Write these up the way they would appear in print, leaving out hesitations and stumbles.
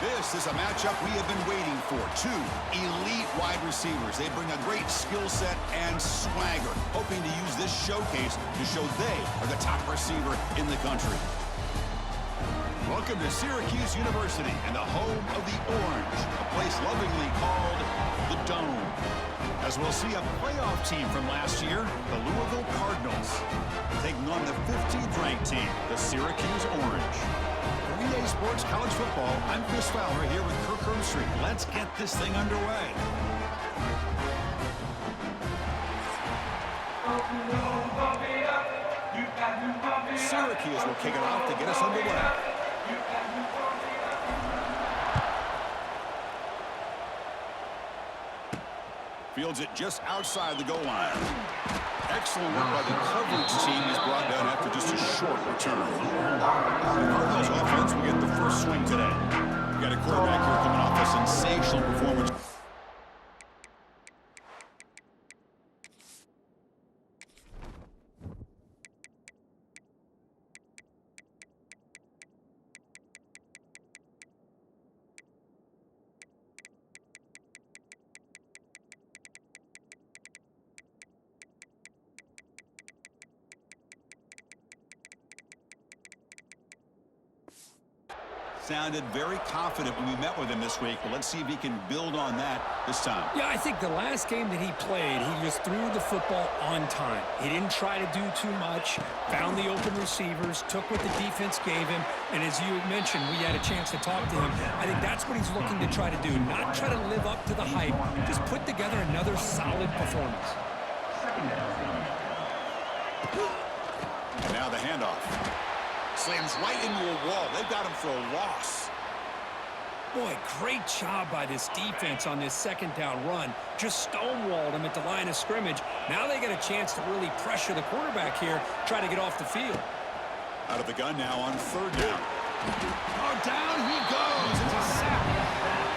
This is a matchup we have been waiting for. Two elite wide receivers. They bring a great skill set and swagger, hoping to use this showcase to show they are the top receiver in the country. Welcome to Syracuse University and the home of the Orange, a place lovingly called the Dome. As we'll see a playoff team from last year, the Louisville Cardinals, taking on the 15th ranked team, the Syracuse Orange. 3-Day Sports College Football, I'm Chris Fowler here with Kirk Herbstreit. Let's get this thing underway. Syracuse will kick it off to get us underway. Fields it just outside the goal line. Excellent work by the coverage team is brought down after just a short return. The Cardinals offense will get the first swing today. We got a quarterback here coming off a sensational performance. Sounded very confident when we met with him this week, but let's see if he can build on that this time. Yeah, I think the last game that he played, he just threw the football on time. He didn't try to do too much, found the open receivers, took what the defense gave him, and as you mentioned, we had a chance to talk to him. I think that's what he's looking to try to do, not try to live up to the hype, just put together another solid performance. And now the handoff. Slams right into a wall. They've got him for a loss. Boy, great job by this defense on this second down run. Just stonewalled him at the line of scrimmage. Now they get a chance to really pressure the quarterback here, try to get off the field. Out of the gun now on third down. Oh, down he goes. It's a sack.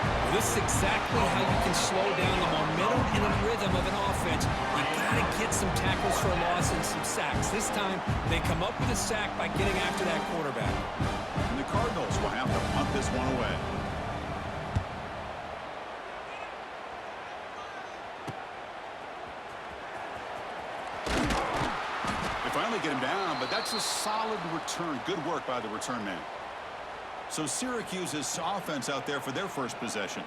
Well, this is exactly how you can slow down the momentum and the rhythm of an offense. You got to get some tackles for a loss and some sacks. This time, they come up with a sack by getting after that quarterback. And the Cardinals will have to punt this one away. They finally get him down, but that's a solid return. Good work by the return man. So Syracuse's offense out there for their first possession.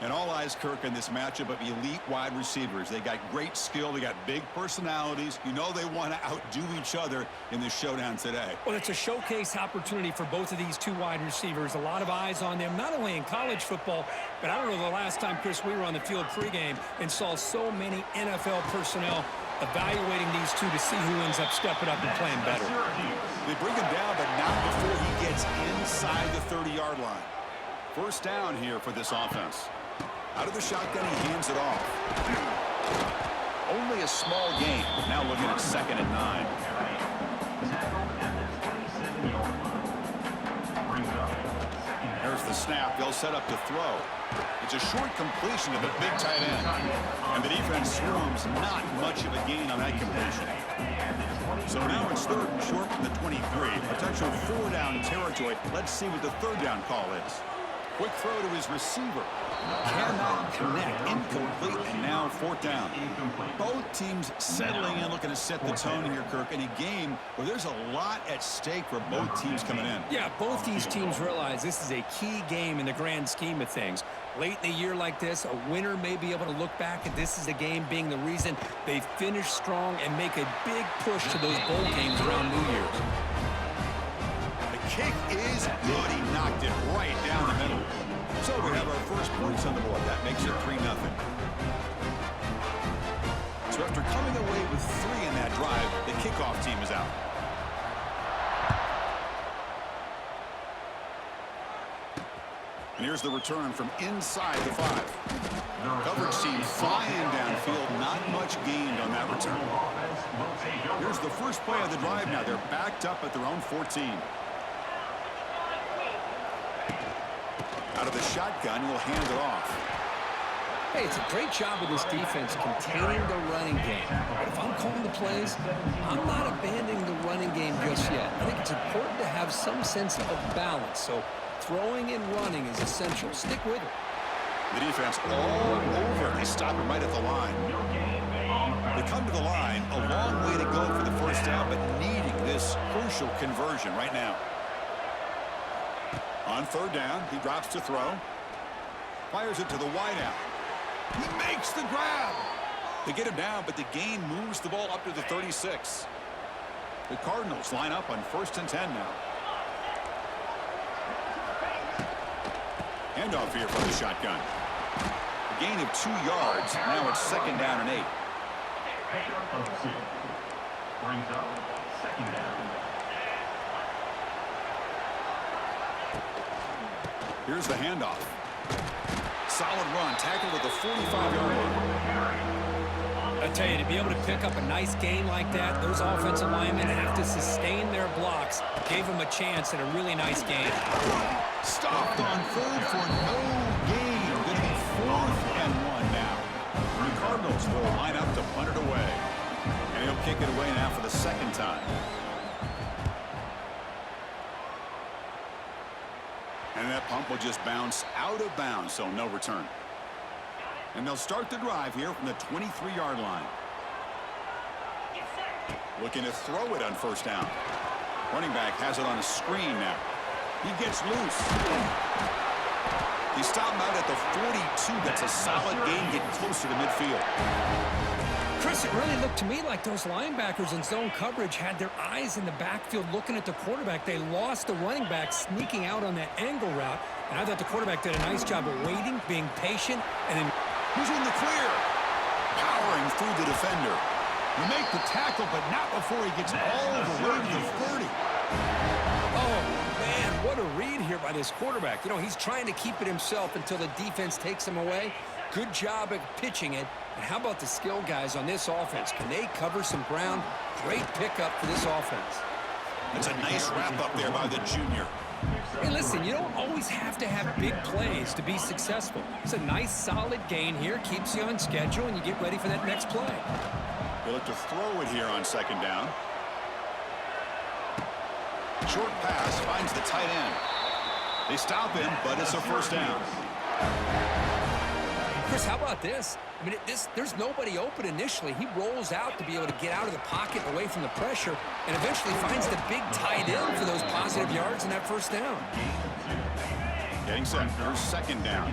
And all eyes, Kirk, in this matchup of elite wide receivers. They got great skill. They got big personalities. You know they want to outdo each other in this showdown today. Well, it's a showcase opportunity for both of these two wide receivers. A lot of eyes on them, not only in college football, but I don't know the last time, Chris, we were on the field pregame and saw so many NFL personnel evaluating these two to see who ends up stepping up and playing better. They bring him down, but not before he gets inside the 30-yard line. First down here for this offense. Out of the shotgun, he hands it off. Only a small gain. Now looking at 2nd and 9. There's the snap. They'll set up to throw. It's a short completion to the big tight end. And the defense swarms not much of a gain on that completion. So now it's 3rd and short from the 23. Potential 4-down territory. Let's see what the 3rd down call is. Quick throw to his receiver. Cannot connect. Incomplete, and now 4th down. Both teams settling in, looking to set the tone here, Kirk, in a game where there's a lot at stake for both teams coming in. Yeah, both these teams realize this is a key game in the grand scheme of things. Late in the year like this, a winner may be able to look back at this as a game being the reason they finish strong and make a big push to those bowl games around New Year's. Kick is good. He knocked it right down the middle. So we have our first points on the board. That makes it 3-0. So after coming away with 3 in that drive, the kickoff team is out. And here's the return from inside the 5. Coverage team flying downfield. Not much gained on that return. Here's the first play of the drive now. They're backed up at their own 14. Out of the shotgun, he'll hand it off. Hey, it's a great job with this defense containing the running game. But if I'm calling the plays, I'm not abandoning the running game just yet. I think it's important to have some sense of balance. So throwing and running is essential. Stick with it. The defense all over. They stop him right at the line. They come to the line, a long way to go for the first down, but needing this crucial conversion right now. On third down, he drops to throw. Fires it to the wideout. He makes the grab. They get him down, but the gain moves the ball up to the 36. The Cardinals line up on 1st and 10 now. Handoff here from the shotgun. A gain of 2 yards. Now it's 2nd down and 8. Brings up 2nd down. Here's the handoff. Solid run. Tackled at the 45-yard line. I tell you, to be able to pick up a nice gain like that, those offensive linemen have to sustain their blocks. Gave them a chance at a really nice game. Stopped on 3rd for no gain. Going to be 4th and 1 now. The Cardinals will line up to punt it away. And he'll kick it away now for the 2nd time. And that punt will just bounce out of bounds, so no return. And they'll start the drive here from the 23-yard line. Looking to throw it on 1st down. Running back has it on a screen now. He gets loose. He stopped him out at the 42. That's a solid gain, getting closer to midfield. Chris, it really looked to me like those linebackers in zone coverage had their eyes in the backfield looking at the quarterback. They lost the running back sneaking out on that angle route. And I thought the quarterback did a nice job of waiting, being patient, and then who's in the clear? Powering through the defender. You make the tackle, but not before he gets all the way to the 30. Oh, man, what a read here by this quarterback. You know, he's trying to keep it himself until the defense takes him away. Good job at pitching it. And how about the skill guys on this offense? Can they cover some ground? Great pickup for this offense. That's a nice wrap-up there by the junior. Hey, listen, you don't always have to have big plays to be successful. It's a nice, solid gain here. Keeps you on schedule, and you get ready for that next play. They look to throw it here on 2nd down. Short pass finds the tight end. They stop him, but it's a 1st down. Chris, how about this? I mean, there's nobody open initially. He rolls out to be able to get out of the pocket away from the pressure and eventually finds the big tight end for those positive yards in that 1st down. Getting set. Here's 2nd down.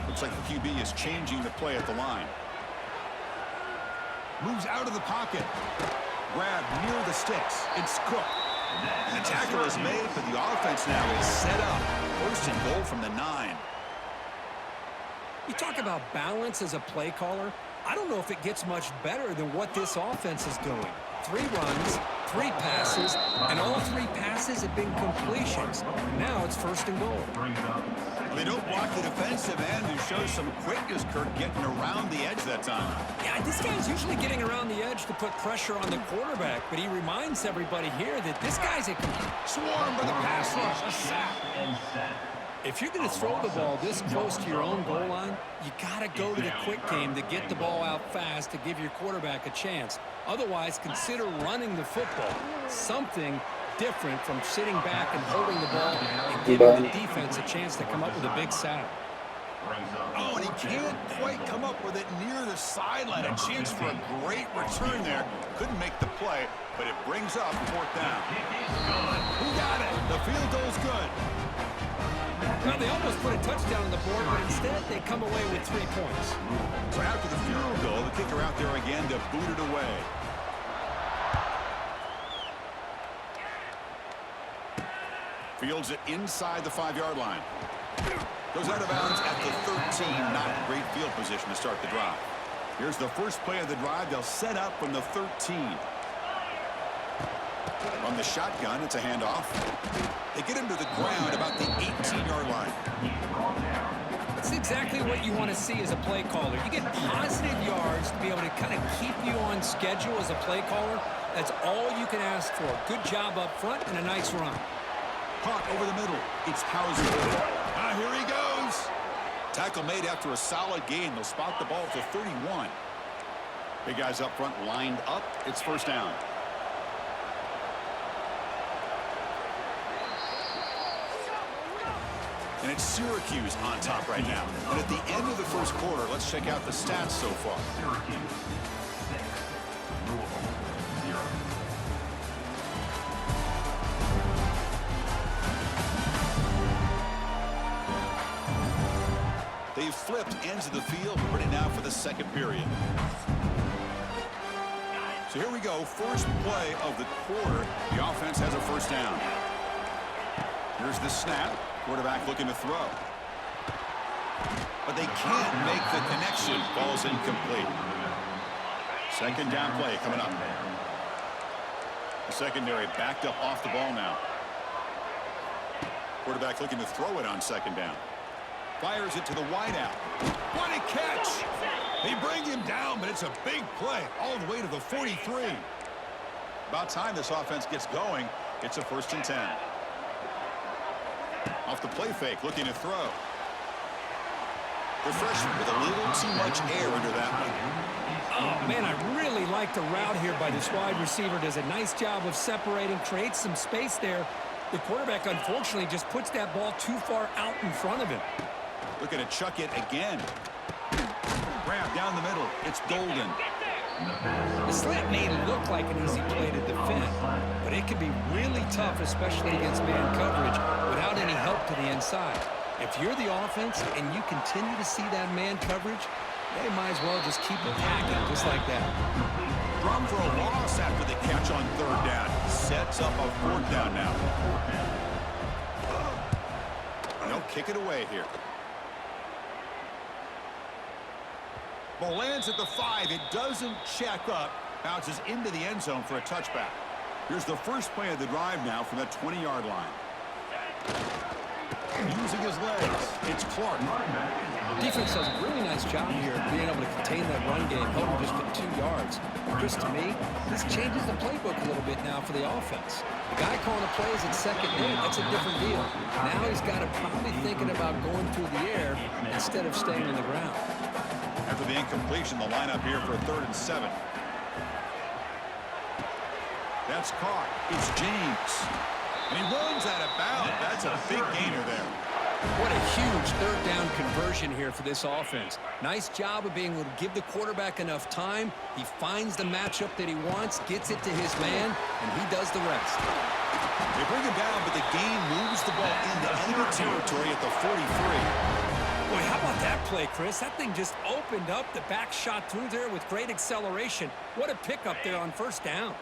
Looks like the QB is changing the play at the line. Moves out of the pocket. Grab near the sticks. It's Cook. And the tackle is made, but the offense now is set up. 1st and goal from the 9. You talk about balance as a play caller. I don't know if it gets much better than what this offense is doing. 3 runs, 3 passes, and all 3 passes have been completions. Now it's 1st and goal. They don't block the defensive end, who shows some quickness, Kirk, getting around the edge that time. Yeah, this guy's usually getting around the edge to put pressure on the quarterback, but he reminds everybody here that this guy's a swarm by the pass rush. A sack. If you're going to throw the ball this close to your own goal line, you got to go to the quick game to get the ball out fast to give your quarterback a chance. Otherwise, consider running the football. Something different from sitting back and holding the ball and giving the defense a chance to come up with a big sack. Oh, and he can't quite come up with it near the sideline. A chance for a great return there. Couldn't make the play, but it brings up 4th down. Who got it? The field goal's good. Well, they almost put a touchdown on the board, but instead they come away with 3 points. So after the field goal, the kicker out there again to boot it away. Fields it inside the 5-yard line. Goes out of bounds at the 13. Not great field position to start the drive. Here's the first play of the drive. They'll set up from the 13. From the shotgun, it's a handoff. They get him to the ground about the 18-yard line. That's exactly what you want to see as a play caller. You get positive yards to be able to kind of keep you on schedule as a play caller. That's all you can ask for. Good job up front and a nice run. Caught over the middle. It's Hauser. Here he goes. Tackle made after a solid gain. They'll spot the ball at the 31. Big guys up front lined up. It's 1st down. And it's Syracuse on top right now. And at the end of the first quarter, let's check out the stats so far. Syracuse 6, Louisville 0. They've flipped ends of the field, ready now for the second period. So here we go, first play of the quarter. The offense has a first down. Here's the snap. Quarterback looking to throw. But they can't make the connection. Ball's incomplete. Second down play coming up. The secondary backed up off the ball now. Quarterback looking to throw it on second down. Fires it to the wideout. What a catch! They bring him down, but it's a big play all the way to the 43. About time this offense gets going. It's a 1st and 10. Off the play fake, looking to throw. The freshman with a little too much air under that one. Oh, man, I really like the route here by this wide receiver. Does a nice job of separating, creates some space there. The quarterback, unfortunately, just puts that ball too far out in front of him. Looking to chuck it again. Grab down the middle. It's Golden. The slant may look like an easy play to defend, but it can be really tough, especially against man coverage, without any help to the inside. If you're the offense and you continue to see that man coverage, they might as well just keep attacking just like that. Drop for a loss after the catch on third down. Sets up a 4th down now. They'll kick it away here. Ball lands at the 5. It doesn't check up. Bounces into the end zone for a touchback. Here's the first play of the drive now from that 20-yard line. Using his legs, it's Clark. Defense does a really nice job here of being able to contain that run game, held him just at 2 yards. Chris, to me, this changes the playbook a little bit now for the offense. The guy calling the plays at second down, that's a different deal. Now he's got to probably thinking about going through the air instead of staying on the ground. After the incompletion, the lineup here for a 3rd and 7. That's caught. It's James. And he runs out of bounds. That's a big gainer there. What a huge 3rd down conversion here for this offense. Nice job of being able to give the quarterback enough time. He finds the matchup that he wants, gets it to his man, and he does the rest. They bring him down, but the gain moves the ball into enemy territory at the 43. Boy, how about that play, Chris? That thing just opened up. The back shot through there with great acceleration. What a pickup there on 1st down.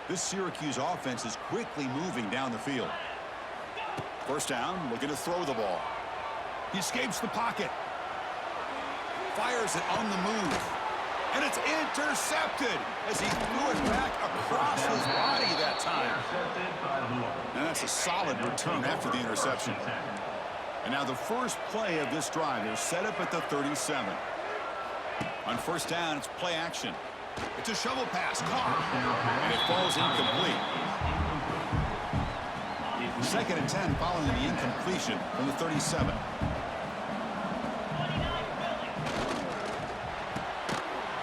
This Syracuse offense is quickly moving down the field. 1st down, looking to throw the ball. He escapes the pocket. Fires it on the move. And it's intercepted as he threw it back across his body that time. And that's a solid return after the interception. And now the first play of this drive is set up at the 37. On 1st down, it's play action. It's a shovel pass, caught, and it falls incomplete. 2nd and 10 following the incompletion from the 37.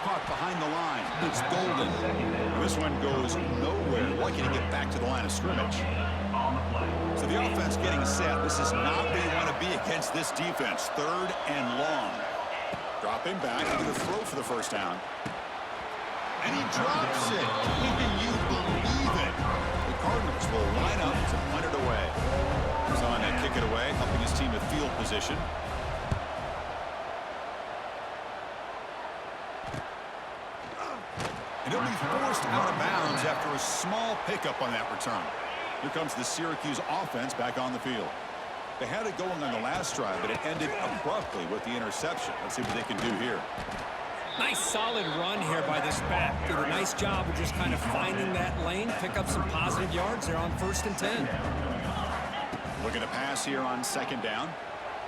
Caught behind the line. It's Golden. This one goes nowhere. Lucky to get back to the line of scrimmage. So the offense getting set. This is not where you want to be against this defense. 3rd and long. Dropping back into the throw for the 1st down. And he drops it. Can you believe it? The Cardinals will line up to punt it away. He's on to kick it away, helping his team to field position. And he'll be forced out of bounds after a small pickup on that return. Here comes the Syracuse offense back on the field. They had it going on the last drive, but it ended abruptly with the interception. Let's see what they can do here. Nice solid run here by this back. Did a nice job of just kind of finding that lane, pick up some positive yards there on 1st and 10. Looking to pass here on 2nd down.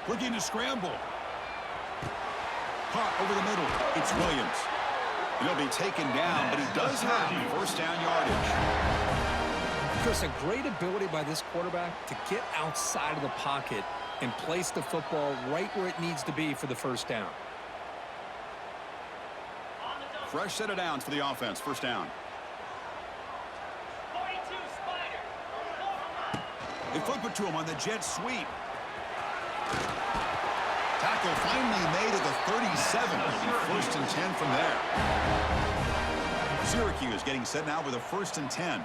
Looking to scramble. Caught over the middle. It's Williams. He'll be taken down, but he does have 1st down yardage. Chris, a great ability by this quarterback to get outside of the pocket and place the football right where it needs to be for the 1st down. Fresh set of downs for the offense. 1st down. They flip it to him on the jet sweep. Tackle finally made at the 37. It'll be 1st and 10 from there. Syracuse getting set now with a 1st and 10.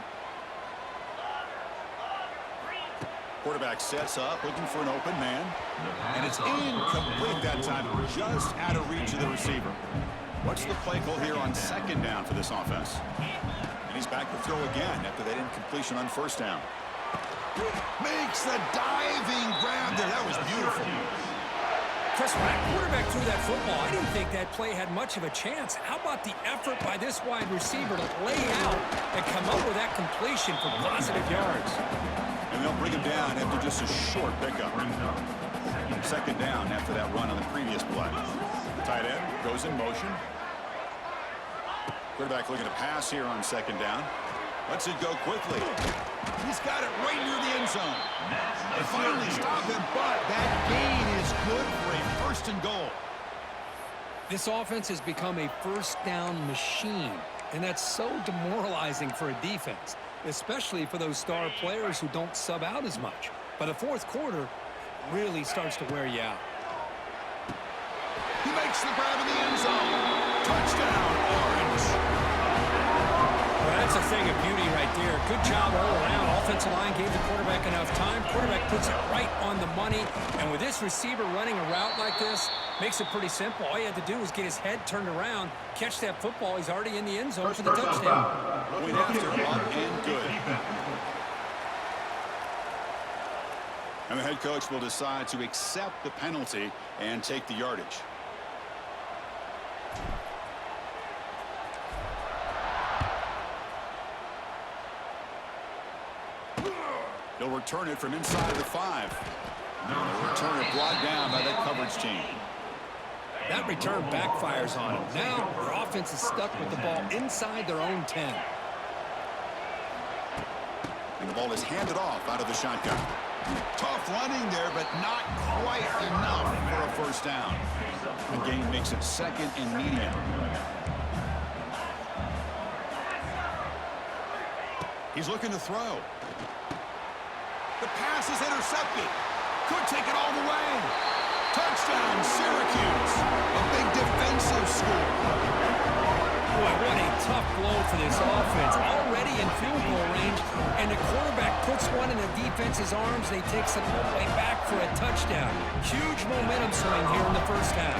Quarterback sets up, looking for an open man. And it's incomplete that time, just out of reach of the receiver. What's the play call here on 2nd down for this offense? And he's back to throw again after that incompletion on 1st down. Makes the diving grab there. That was beautiful. Chris, when that quarterback threw that football, I didn't think that play had much of a chance. How about the effort by this wide receiver to lay out and come up with that completion for positive yards? And they'll bring him down after just a short pickup. 2nd down after that run on the previous play. Tight end goes in motion. Quarterback looking to pass here on 2nd down. Lets it go quickly. He's got it right near the end zone. They finally stop him, but that gain is good for a 1st and goal. This offense has become a 1st down machine, and that's so demoralizing for a defense, especially for those star players who don't sub out as much. But the 4th quarter really starts to wear you out. He makes the grab in the end zone. Touchdown, Orange. Well, that's a thing of beauty right there. Good job all around. Offensive line gave the quarterback enough time. Quarterback puts it right on the money. And with this receiver running a route like this, makes it pretty simple. All you had to do was get his head turned around, catch that football. He's already in the end zone for the touchdown. Point after, up and good. And the head coach will decide to accept the penalty and take the yardage. He'll return it from inside the 5. The returner brought down by that coverage team. That return backfires on him. Now their offense is stuck with the ball inside their own 10. And the ball is handed off out of the shotgun. Tough running there, but not quite enough for a 1st down. The gain makes it 2nd and medium. He's looking to throw. The pass is intercepted. Could take it all the way. Touchdown, Syracuse. A big defensive score. Boy, what a tough blow for this offense. Already in field goal range, and the quarterback puts one in the defense's arms. They take some way back for a touchdown. Huge momentum swing here in the 1st half.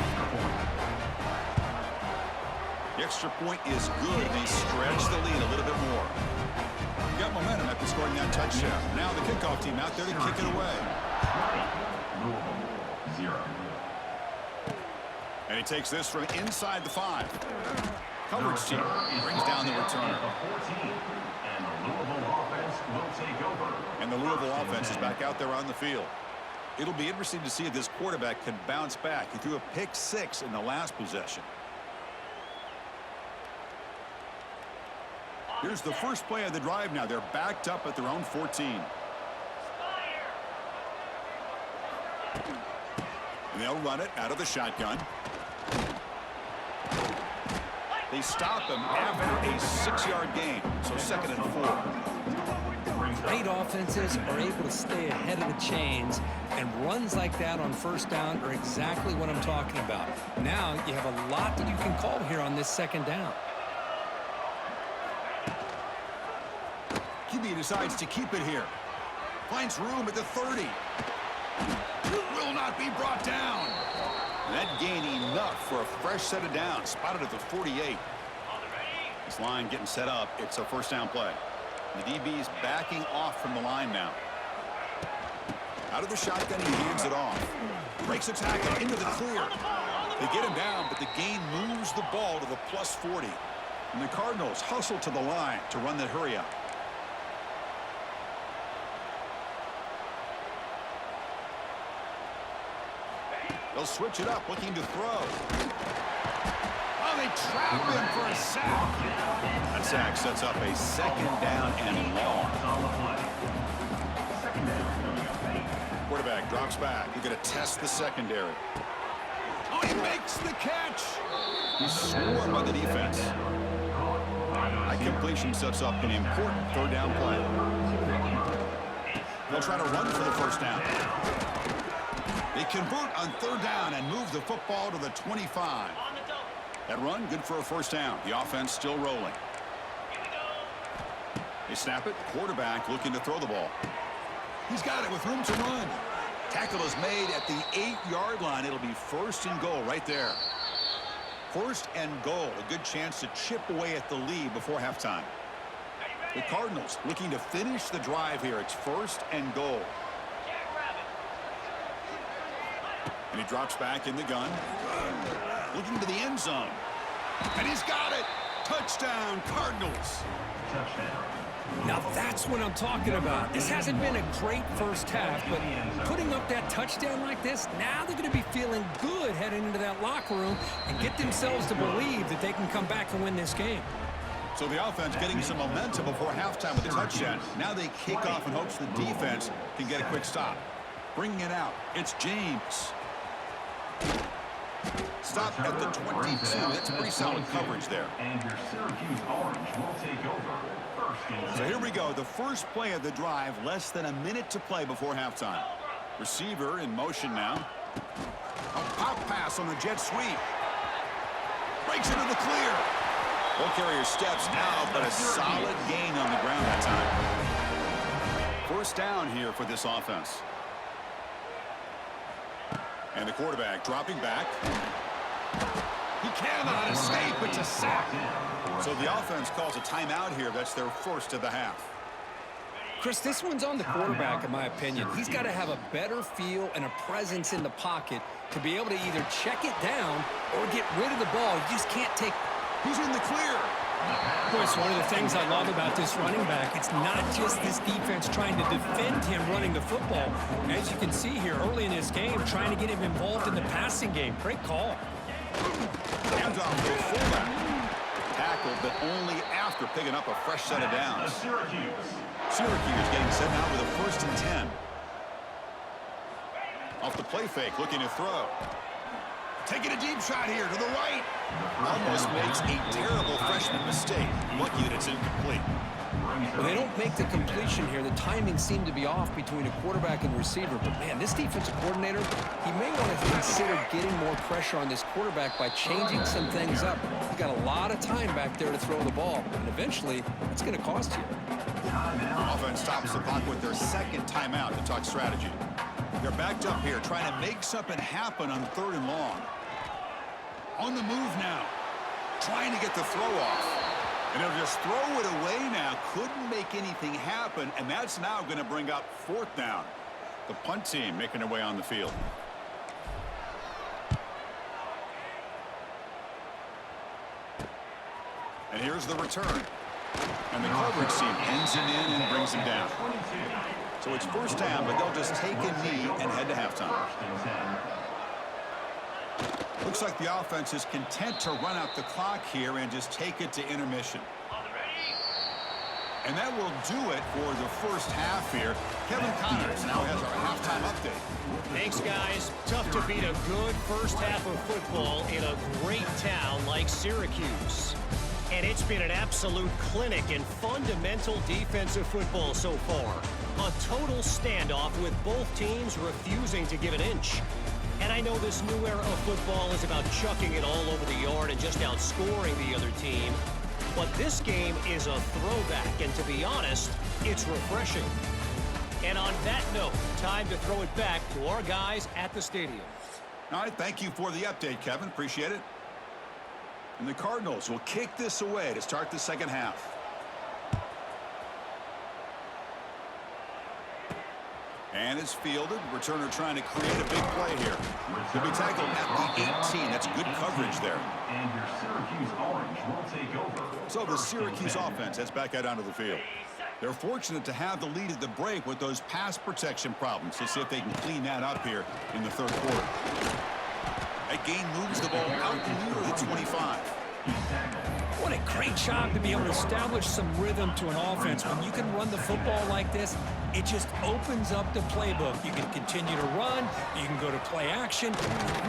The extra point is good. They stretch the lead a little bit more. Got momentum after scoring that touchdown. Now the kickoff team out there to kick it away. 0. And he takes this from inside the 5. Coverage team brings down the returner. And the Louisville offense is back out there on the field. It'll be interesting to see if this quarterback can bounce back. He threw a pick-6 in the last possession. Here's the first play of the drive now. They're backed up at their own 14. And they'll run it out of the shotgun. They stop him after a 6-yard gain, so 2nd and 4. Great offenses are able to stay ahead of the chains, and runs like that on 1st down are exactly what I'm talking about. Now you have a lot that you can call here on this 2nd down. QB decides to keep it here. Finds room at the 30. Will not be brought down. And that gain enough for a fresh set of downs. Spotted at the 48. This line getting set up. It's a 1st down play. The DB's backing off from the line now. Out of the shotgun, he hands it off. Breaks a tackle into the clear. They get him down, but the gain moves the ball to the plus 40. And the Cardinals hustle to the line to run that hurry up. They'll switch it up, looking to throw. Oh, they trap him for a sack. That sack sets up a 2nd down and long. Quarterback drops back. You're going to test the secondary. Oh, he makes the catch. He's scored by the defense. That completion sets up an important 3rd down play. They'll try to run for the 1st down. They convert on third down and move the football to the 25. That run, good for a first down. The offense still rolling. They snap it. Quarterback looking to throw the ball. He's got it with room to run. Tackle is made at the 8-yard line. It'll be first and goal right there. First and goal. A good chance to chip away at the lead before halftime. The Cardinals looking to finish the drive here. It's first and goal. And he drops back in the gun. Looking to the end zone. And he's got it. Touchdown, Cardinals. Touchdown. Now that's what I'm talking about. This hasn't been a great first half, but putting up that touchdown like this, now they're going to be feeling good heading into that locker room and get themselves to believe that they can come back and win this game. So the offense getting some momentum before halftime with a touchdown. Now they kick off in hopes the defense can get a quick stop. Bringing it out, it's James. Stop at the 22. That's pretty solid coverage there. And your Syracuse Orange will take over. So here we go. The first play of the drive. Less than a minute to play before halftime. Receiver in motion now. A pop pass on the jet sweep. Breaks into the clear. Ball carrier steps now, but a solid gain on the ground that time. First down here for this offense. And the quarterback dropping back. He cannot escape. It's a sack. So the offense calls a timeout here. That's their first of the half. Chris, this one's on the quarterback, in my opinion. He's got to have a better feel and a presence in the pocket to be able to either check it down or get rid of the ball. You just can't take... He's in the clear. Chris, one of the things I love about this running back, it's not just this defense trying to defend him running the football. As you can see here early in this game, trying to get him involved in the passing game. Great call. Hands off to a fullback. Tackled, but only after picking up a fresh set of downs. Syracuse getting set now with a first and 10. Off the play fake, looking to throw. Taking a deep shot here to the right. Almost makes a terrible freshman mistake. Lucky that it's incomplete. Well, they don't make the completion here. The timing seemed to be off between a quarterback and receiver. But, man, this defensive coordinator, he may want to consider getting more pressure on this quarterback by changing some things up. He's got a lot of time back there to throw the ball. And eventually, it's going to cost you. Offense stops the clock with their second timeout to talk strategy. They're backed up here, trying to make something happen on third and long. On the move now. Trying to get the throw off. And they'll just throw it away now. Couldn't make anything happen, and that's now going to bring up fourth down. The punt team making their way on the field. And here's the return. And the coverage team pins him in and brings him down. So it's first down, but they'll just take a knee and head to halftime. Looks like the offense is content to run out the clock here and just take it to intermission. And that will do it for the first half here. Kevin Connors now has our halftime update. Thanks, guys. Tough to beat a good first half of football in a great town like Syracuse. And it's been an absolute clinic in fundamental defensive football so far. A total standoff with both teams refusing to give an inch. And I know this new era of football is about chucking it all over the yard and just outscoring the other team. But this game is a throwback, and to be honest, it's refreshing. And on that note, time to throw it back to our guys at the stadium. All right, thank you for the update, Kevin. Appreciate it. And the Cardinals will kick this away to start the second half. And it's fielded. Returner trying to create a big play here. He'll be tackled at the 18. That's good coverage there. And your Syracuse Orange will take over. So the Syracuse offense heads back out onto the field. They're fortunate to have the lead at the break with those pass protection problems. Let's see if they can clean that up here in the third quarter. That gain moves the ball out near the 25. What a great job to be able to establish some rhythm to an offense. When you can run the football like this, it just opens up the playbook. You can continue to run. You can go to play action.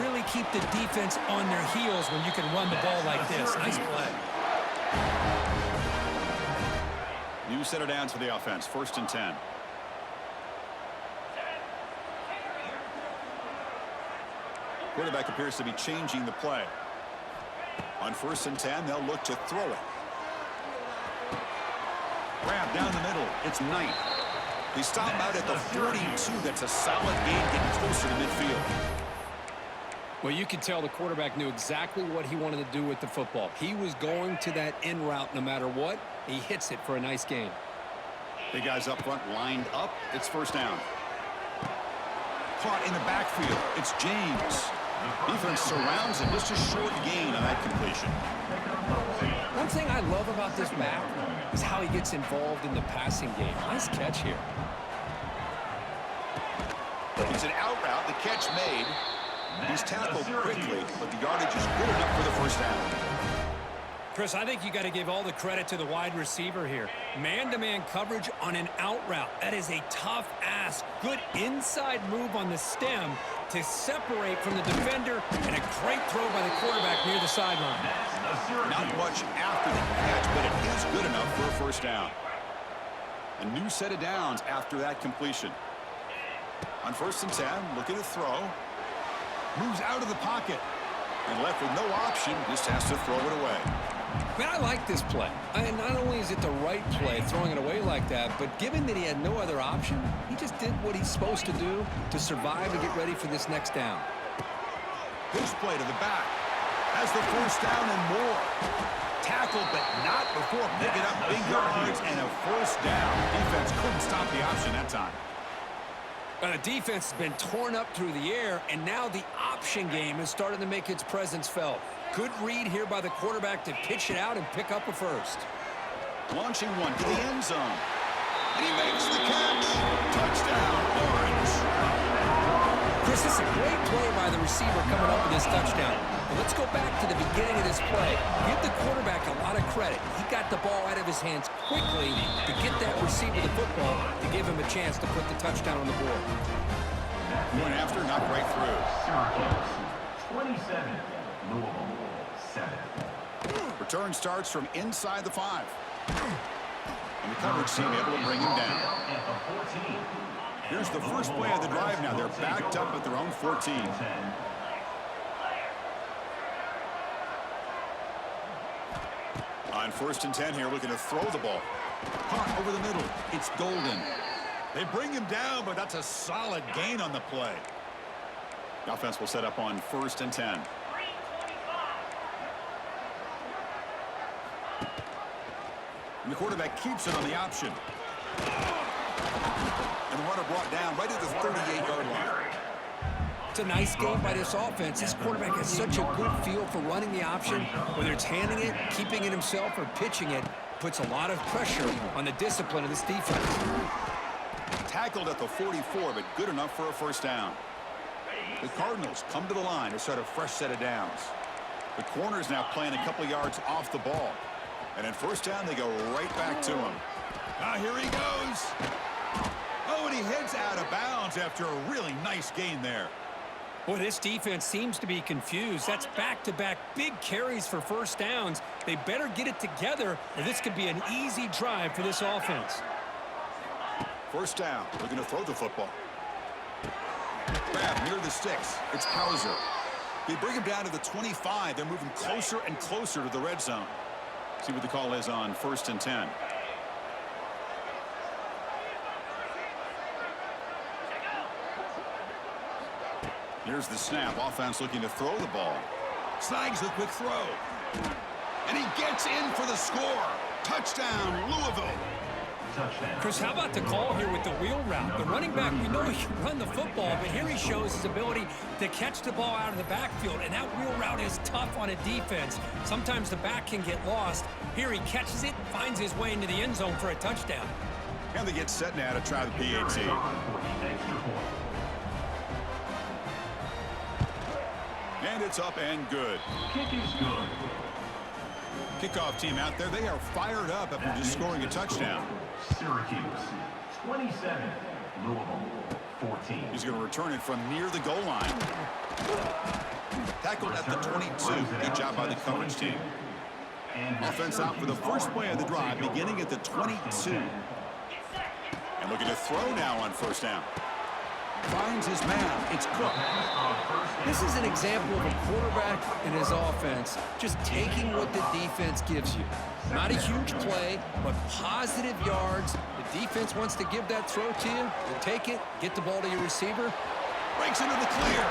Really keep the defense on their heels when you can run the ball like this. Nice play. New set of downs for the offense. First and 10. Quarterback appears to be changing the play. On 1st and 10, they'll look to throw it. Grab down the middle. It's Knight. They stop out at the 42. That's a solid gain, getting closer to midfield. Well, you could tell the quarterback knew exactly what he wanted to do with the football. He was going to that in route no matter what. He hits it for a nice gain. Big guys up front lined up. It's 1st down. Caught in the backfield. It's James. Defense surrounds him. Just a short gain on that completion. One thing I love about this back is how he gets involved in the passing game. Nice catch here. It's an out route. The catch made. He's tackled quickly, but the yardage is good enough for the 1st down. Chris, I think you got to give all the credit to the wide receiver here. Man-to-man coverage on an out route. That is a tough ask. Good inside move on the stem to separate from the defender, and a great throw by the quarterback near the sideline. Not much after the catch, but it is good enough for a 1st down. A new set of downs after that completion. On 1st and 10, looking to throw. Moves out of the pocket. And left with no option, just has to throw it away. Man, I like this play. Not only is it the right play, throwing it away like that, but given that he had no other option, he just did what he's supposed to do to survive and get ready for this next down. Pitch play to the back. Has the 1st down and more. Tackled, but not before picking up big yards and a 1st down. Defense couldn't stop the option that time. The defense has been torn up through the air, and now the option game is starting to make its presence felt. Good read here by the quarterback to pitch it out and pick up a 1st. Launching one to the end zone. And he makes the catch. Touchdown, Orange. Chris, this is a great play by the receiver coming up with this touchdown. But let's go back to the beginning of this play. Give the quarterback a lot of credit. He got the ball out of his hands quickly to get that receiver the football to give him a chance to put the touchdown on the board. Going after, knocked right through. Syracuse, 27. Louisville, 7. Return starts from inside the 5. And the coverage team able to bring him down. Here's the first play of the drive now. They're backed up at their own 14. On 1st and 10 here, looking to throw the ball. Caught over the middle. It's Golden. They bring him down, but that's a solid gain on the play. The offense will set up on 1st and 10. And the quarterback keeps it on the option. And the runner brought down right at the 38-yard line. It's a nice game by this offense. This quarterback has such a good feel for running the option. Whether it's handing it, keeping it himself, or pitching it, puts a lot of pressure on the discipline of this defense. Tackled at the 44, but good enough for a 1st down. The Cardinals come to the line to start a fresh set of downs. The corner's now playing a couple yards off the ball. And in 1st down, they go right back to him. Now here he goes. Oh, and he heads out of bounds after a really nice gain there. Boy, this defense seems to be confused. That's back-to-back big carries for 1st downs. They better get it together, or this could be an easy drive for this offense. 1st down, looking to throw the football. Grab near the sticks. It's Hauser. They bring him down to the 25. They're moving closer and closer to the red zone. See what the call is on 1st and 10. Here's the snap. Offense looking to throw the ball. Snags the quick throw. And he gets in for the score. Touchdown, Louisville. Chris, how about the call here with the wheel route? The running back, we know he can run the football, but here he shows his ability to catch the ball out of the backfield, and that wheel route is tough on a defense. Sometimes the back can get lost. Here he catches it, finds his way into the end zone for a touchdown. And they get set now to try the PAT. And it's up and good. Kick is good. Kickoff team out there, they are fired up after just scoring a touchdown. Syracuse, 27. Louisville, 14. He's going to return it from near the goal line. Tackled at the 22. Good job by the coverage team. Offense out for the first play of the drive, beginning at the 22. And looking to throw now on 1st down. Finds his man. It's Cook. This is an example of a quarterback and his offense just taking what the defense gives you. Not a huge play, but positive yards. The defense wants to give that throw to you. You take it, get the ball to your receiver. Breaks into the clear.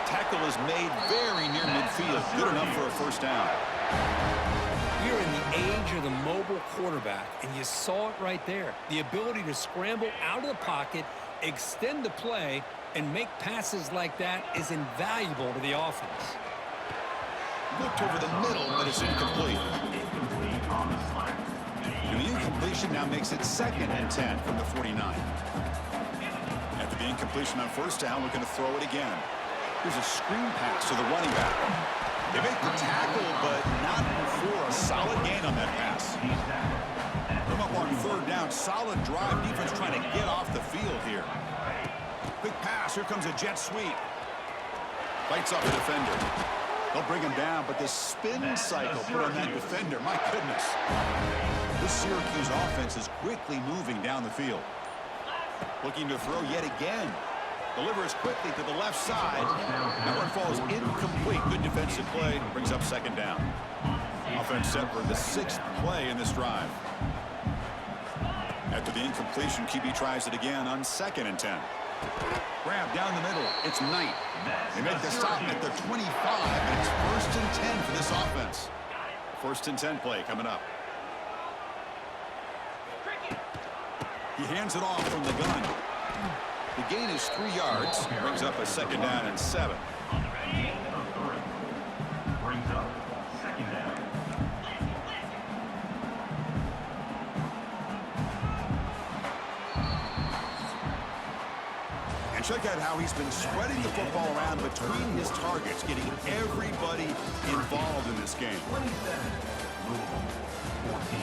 Tackle is made very near midfield. Good enough for a first down. You're in the age of the mobile quarterback, and you saw it right there. The ability to scramble out of the pocket, extend the play, and make passes like that is invaluable to the offense. Looked over the middle, but it's incomplete. And the incompletion now makes it 2nd and 10 from the 49. After the incompletion on first down, we're going to throw it again. Here's a screen pass to the running back. They make the tackle, but not before a solid gain on that pass. Come up on 3rd down. Solid drive. Defense trying to get off the field here. Quick pass. Here comes a jet sweep. Fights off the defender. They'll bring him down, but the spin cycle put on that defender. My goodness. This Syracuse offense is quickly moving down the field. Looking to throw yet again. Delivers quickly to the left side. That one falls incomplete. Good defensive play. Brings up 2nd down. Offense set for the 6th play in this drive. After the incompletion, QB tries it again on 2nd and 10. Grab down the middle. It's Knight. They make the stop at the 25, and it's 1st and 10 for this offense. 1st and 10 play coming up. He hands it off from the gun. The gain is 3 yards. Brings up a 2nd down and 7. Brings up 2nd down. And check out how he's been spreading the football around between his targets, getting everybody involved in this game. 27, Louisville, 14.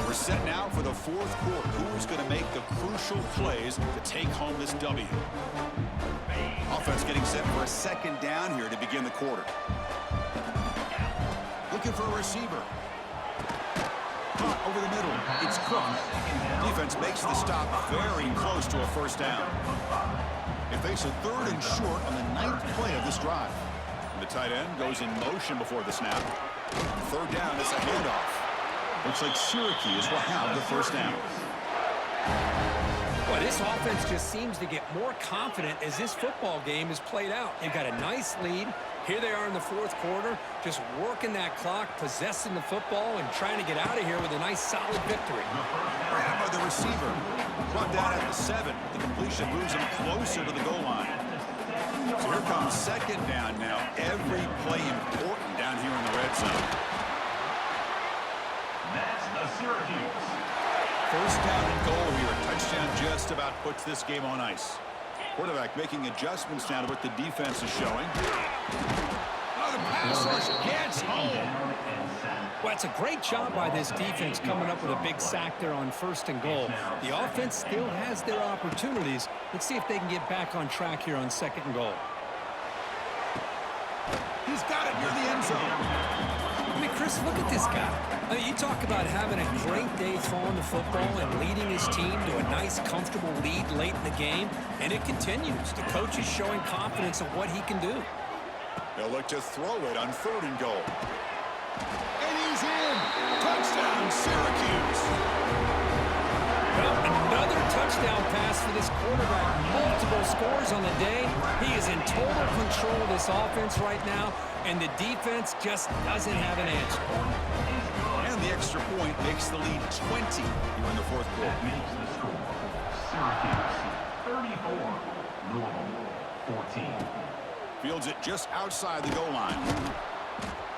We're set now for the 4th quarter. Who's going to make the crucial plays to take home this W? Offense getting set for a 2nd down here to begin the quarter. Looking for a receiver. Caught over the middle. It's Cook. Defense makes the stop very close to a 1st down. They face a 3rd and short on the 9th play of this drive. And the tight end goes in motion before the snap. 3rd down, it's a handoff. Looks like Syracuse will have the 1st down. Well, this offense just seems to get more confident as this football game is played out. They've got a nice lead. Here they are in the 4th quarter, just working that clock, possessing the football, and trying to get out of here with a nice, solid victory. Grab by the receiver. Brought down at the 7. The completion moves him closer to the goal line. So here comes 2nd down now. Every play important down here in the red zone. That's the Syracuse. 1st down and goal here. A touchdown just about puts this game on ice. Quarterback making adjustments now to what the defense is showing. Oh, the pass rush gets home. Well, it's a great job by this defense coming up with a big sack there on 1st and goal. The offense still has their opportunities. Let's see if they can get back on track here on 2nd and goal. He's got it near the end zone. I mean, Chris, look at this guy. I mean, you talk about having a great day throwing the football and leading his team to a nice, comfortable lead late in the game, and it continues. The coach is showing confidence of what he can do. They'll look to throw it on 3rd and goal. And he's in. Touchdown, Syracuse. Well, another touchdown pass for this quarterback. Multiple scores on the day. He is in total control of this offense right now, and the defense just doesn't have an answer. And the extra point makes the lead 20 here in the 4th quarter. That makes the score Syracuse 34, Louisville 14. Fields it just outside the goal line.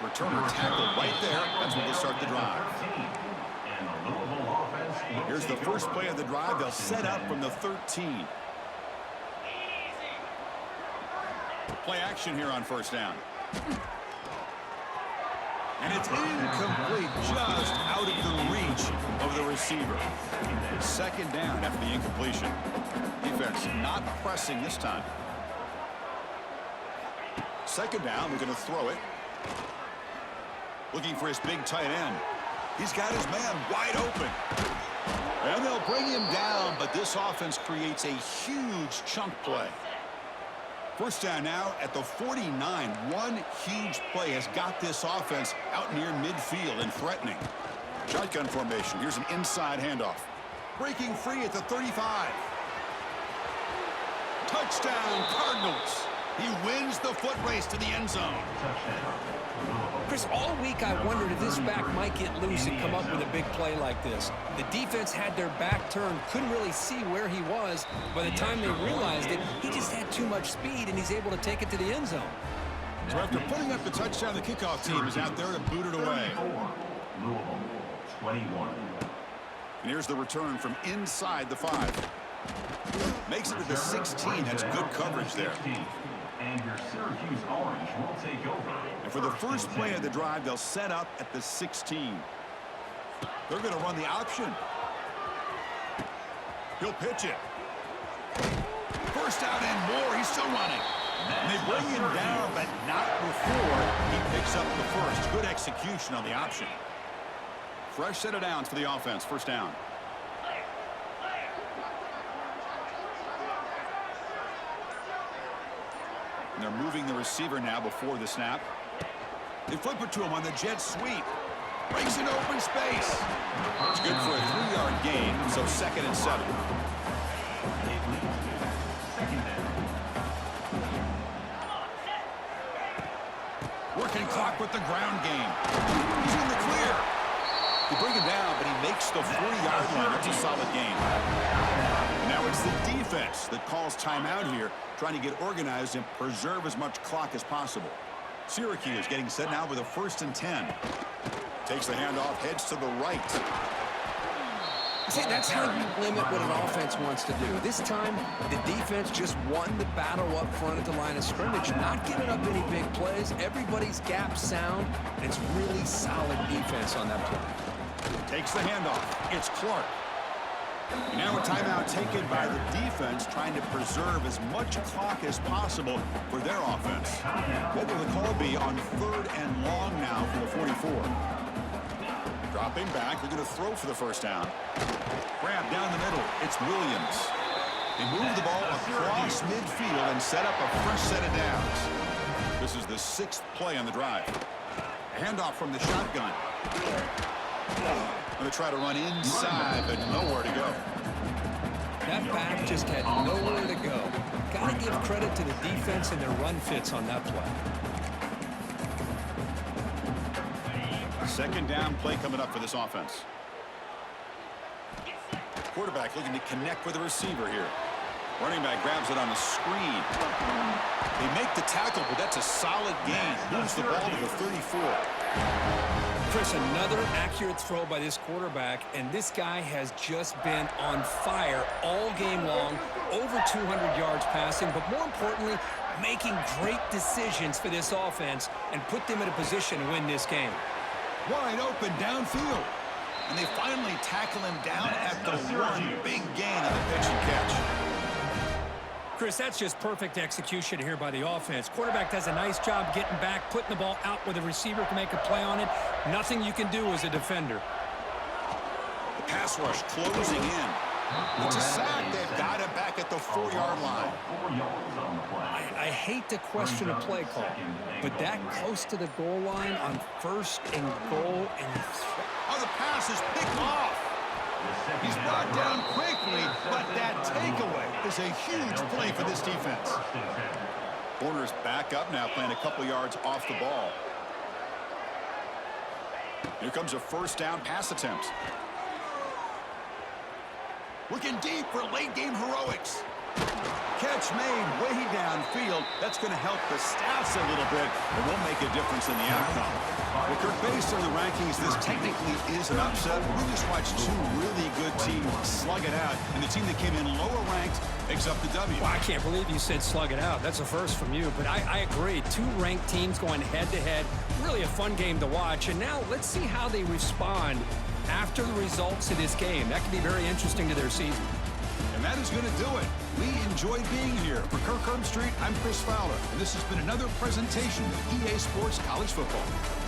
Returner tackle right there. That's where they'll start the drive. And the Louisville offense. Here's the first play of the drive. They'll set up from the 13. Play action here on 1st down. And it's incomplete, just out of the reach of the receiver. 2nd down after the incompletion. Defense not pressing this time. 2nd down, we're going to throw it. Looking for his big tight end. He's got his man wide open. And they'll bring him down, but this offense creates a huge chunk play. First down now at the 49. One huge play has got this offense out near midfield and threatening. Shotgun formation. Here's an inside handoff. Breaking free at the 35. Touchdown, Cardinals. He wins the foot race to the end zone. Chris, all week I wondered if this back might get loose and come up with a big play like this. The defense had their back turned, couldn't really see where he was. By the time they realized it, he just had too much speed, and he's able to take it to the end zone. So after putting up the touchdown, the kickoff team is out there to boot it away. Louisville, 21. And here's the return from inside the 5. Makes it to the 16. That's good coverage there. And your Syracuse Orange will take over. And for the first play of the drive, they'll set up at the 16. They're going to run the option. He'll pitch it. First out and more. He's still running. And they bring him down, but not before he picks up the first. Good execution on the option. Fresh set of downs for the offense. First down. And they're moving the receiver now before the snap. They flip it to him on the jet sweep. Breaks an open space. It's good for a 3-yard gain, so 2nd and 7. Working clock with the ground game. He's in the clear. They bring him down, but he makes the 40-yard line. That's a solid gain. And now it's the defense that calls timeout here, trying to get organized and preserve as much clock as possible. Syracuse getting set now with a 1st and 10. Takes the handoff, heads to the right. See, that's how you limit what an offense wants to do. This time, the defense just won the battle up front at the line of scrimmage, not giving up any big plays. Everybody's gap sound, and it's really solid defense on that play. Takes the handoff. It's Clark. And now a timeout taken by the defense, trying to preserve as much clock as possible for their offense. What will the call be on 3rd and long now for the 44? Dropping back, they're going to throw for the first down. Grab down the middle, it's Williams. They move the ball across midfield and set up a fresh set of downs. This is the 6th play on the drive. A handoff from the shotgun. Going to try to run inside, but nowhere to go. That back just had nowhere to go. Got to give credit to the defense and their run fits on that play. 2nd down play coming up for this offense. Quarterback looking to connect with the receiver here. Running back grabs it on the screen. They make the tackle, but that's a solid gain. Moves the ball to the 34. Chris, another accurate throw by this quarterback, and this guy has just been on fire all game long, over 200 yards passing, but more importantly, making great decisions for this offense and put them in a position to win this game. Wide open downfield. And they finally tackle him down at the 1. Big gain on the pitch and catch. Chris, that's just perfect execution here by the offense. Quarterback does a nice job getting back, putting the ball out where the receiver can make a play on it. Nothing you can do as a defender. The pass rush closing in. It's a sack. They've got it back at the 4-yard line. I hate to question a play call, but that close to the goal line on 1st and goal. Oh, the pass is picked off. He's brought down quickly, but that takeaway is a huge play for this defense. Corner's back up now, playing a couple yards off the ball. Here comes a 1st down pass attempt. Looking deep for late-game heroics. Catch made way downfield. That's going to help the stats a little bit, and will make a difference in the outcome. Well, Kirk, based on the rankings, this technically is an upset. We just watched 2 really good teams slug it out, and the team that came in lower ranked picks up the W. Well, I can't believe you said slug it out. That's a first from you, but I agree. 2 ranked teams going head-to-head. Really a fun game to watch, and now let's see how they respond after the results of this game. That could be very interesting to their season. And that is going to do it. We enjoyed being here. For Kirk Street, I'm Chris Fowler, and this has been another presentation of EA Sports College Football.